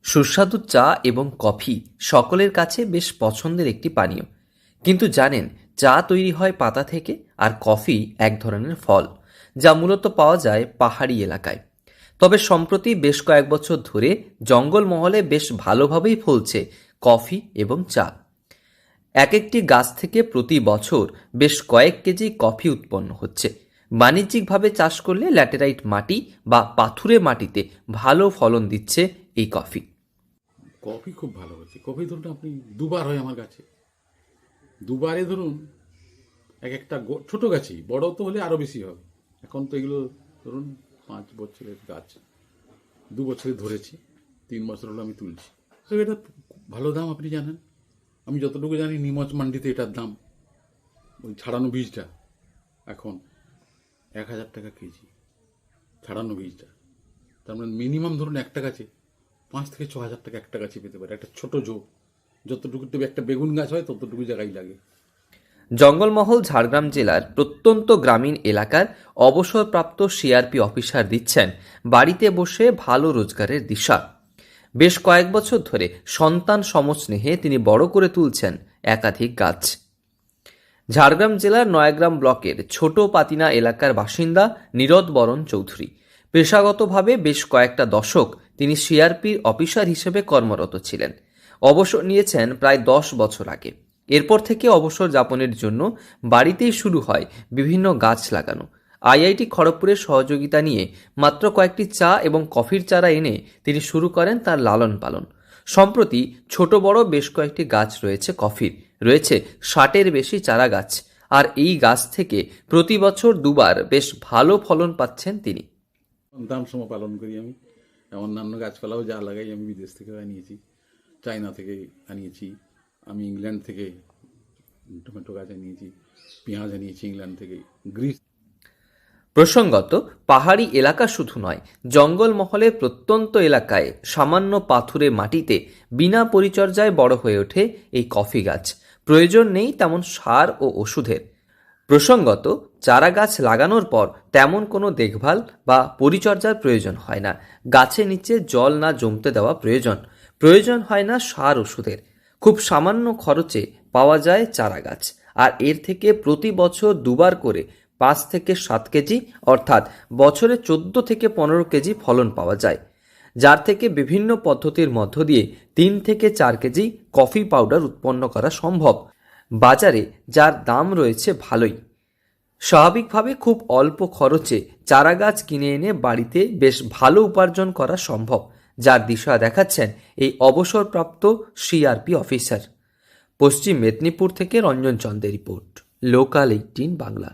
সুস্বাদু চা এবং কফি সকলের কাছে বেশ পছন্দের একটি পানীয়। কিন্তু জানেন, চা তৈরি হয় পাতা থেকে আর কফি এক ধরনের ফল, যা মূলত পাওয়া যায় পাহাড়ি এলাকায়। তবে সম্প্রতি বেশ কয়েক বছর ধরে জঙ্গলমহলে বেশ ভালোভাবেই ফলছে কফি এবং চা। এক একটি গাছ থেকে প্রতি বছর বেশ কয়েক কেজি কফি উৎপন্ন হচ্ছে। বাণিজ্যিকভাবে চাষ করলে ল্যাটেরাইট মাটি বা পাথুরে মাটিতে ভালো ফলন দিচ্ছে এই কফি। কফি খুব ভালো হচ্ছে। কফি ধরুন আপনি দুবার হয় আমার গাছে, দুবারে ধরুন এক একটা ছোট গাছেই, বড় তো হলে আরও বেশি হবে। এখন তো এগুলো ধরুন 5 বছরের গাছ, 2 বছরে ধরেছি, 3 বছর হলো আমি তুলছি। তো এটা ভালো দাম, আপনি জানেন। আমি যতটুকু জানি নিমচ মান্ডিতে এটার দাম, ওই ছাড়ানো বীজটা এখন 1000 টাকা কেজি, ছাড়ানো বীজটা। তার মানে মিনিমাম ধরুন একটা গাছে 5 থেকে 6 হাজার টাকা একটা গাছে পেতে পারে। একটা ছোট যতটুকু একটা বেগুন গাছ হয় ততটুকু জায়গায় লাগে। জঙ্গলমহল ঝাড়গ্রাম জেলার প্রত্যন্ত গ্রামীণ এলাকার অবসরপ্রাপ্ত সিআরপি অফিসার দিচ্ছেন বাড়িতে বসে ভালো রোজগারের দিশা। বেশ কয়েক বছর ধরে সন্তান সমস্নেহে তিনি বড় করে তুলছেন একাধিক গাছ। ঝাড়গ্রাম জেলার নয়াগ্রাম ব্লকের ছোট পাতিনা এলাকার বাসিন্দা নীরদ বরণ চৌধুরী। পেশাগতভাবে বেশ কয়েকটা দশক তিনি সিআরপির অফিসার হিসেবে কর্মরত ছিলেন। অবসর নিয়েছেন প্রায় 10 বছর আগে। এরপর থেকে অবসর যাপনের জন্য বাড়িতেই শুরু হয় বিভিন্ন গাছ লাগানো। আইআইটি খড়গপুরের সহযোগিতা নিয়ে মাত্র কয়েকটি চা এবং কফির চারা এনে তিনি শুরু করেন তার লালন পালন। সম্প্রতি ছোট বড় বেশ কয়েকটি গাছ রয়েছে কফির, রয়েছে 60-এর বেশি চারা গাছ। আর এই গাছ থেকে প্রতি বছর দুবার বেশ ভালো ফলন পাচ্ছেন তিনি। সন্তান সম পালন করি আমি। অন্যান্য গাছপালাও যা লাগাই আমি বিদেশ থেকে আনিয়েছি, চায়না থেকে আনিয়েছি, আমি ইংল্যান্ড থেকে টমেটো গাছ আনিয়েছি, পেঁয়াজ আনিয়েছি ইংল্যান্ড থেকে, গ্রিস। প্রসঙ্গত, পাহাড়ি এলাকা শুধু নয়, জঙ্গলমহলের প্রত্যন্ত এলাকায় সামান্য পাথুরে মাটিতে বিনা পরিচর্যায় বড় হয়ে ওঠে এই কফি গাছ। প্রয়োজন নেই তেমন সার ও ওষুধের। প্রসঙ্গত, চারা গাছ লাগানোর পর তেমন কোনো দেখভাল বা পরিচর্যার প্রয়োজন হয় না। গাছের নিচে জল না জমতে দেওয়া প্রয়োজন হয় না সার ওষুধের। খুব সামান্য খরচে পাওয়া যায় চারা গাছ। আর এর থেকে প্রতি বছর দুবার করে 5 থেকে 7 কেজি অর্থাৎ বছরে 14 থেকে 15 কেজি ফলন পাওয়া যায়, যার থেকে বিভিন্ন পদ্ধতির মধ্য দিয়ে 3 থেকে 4 কেজি কফি পাউডার উৎপন্ন করা সম্ভব। বাজারে যার দাম রয়েছে ভালোই। স্বাভাবিকভাবে খুব অল্প খরচে চারা গাছ কিনে এনে বাড়িতে বেশ ভালো উপার্জন করা সম্ভব, যার দিশা দেখাচ্ছেন এই অবসরপ্রাপ্ত সিআরপি অফিসার। পশ্চিম মেদিনীপুর থেকে রঞ্জন চন্দের রিপোর্ট, লোকাল 18 বাংলা।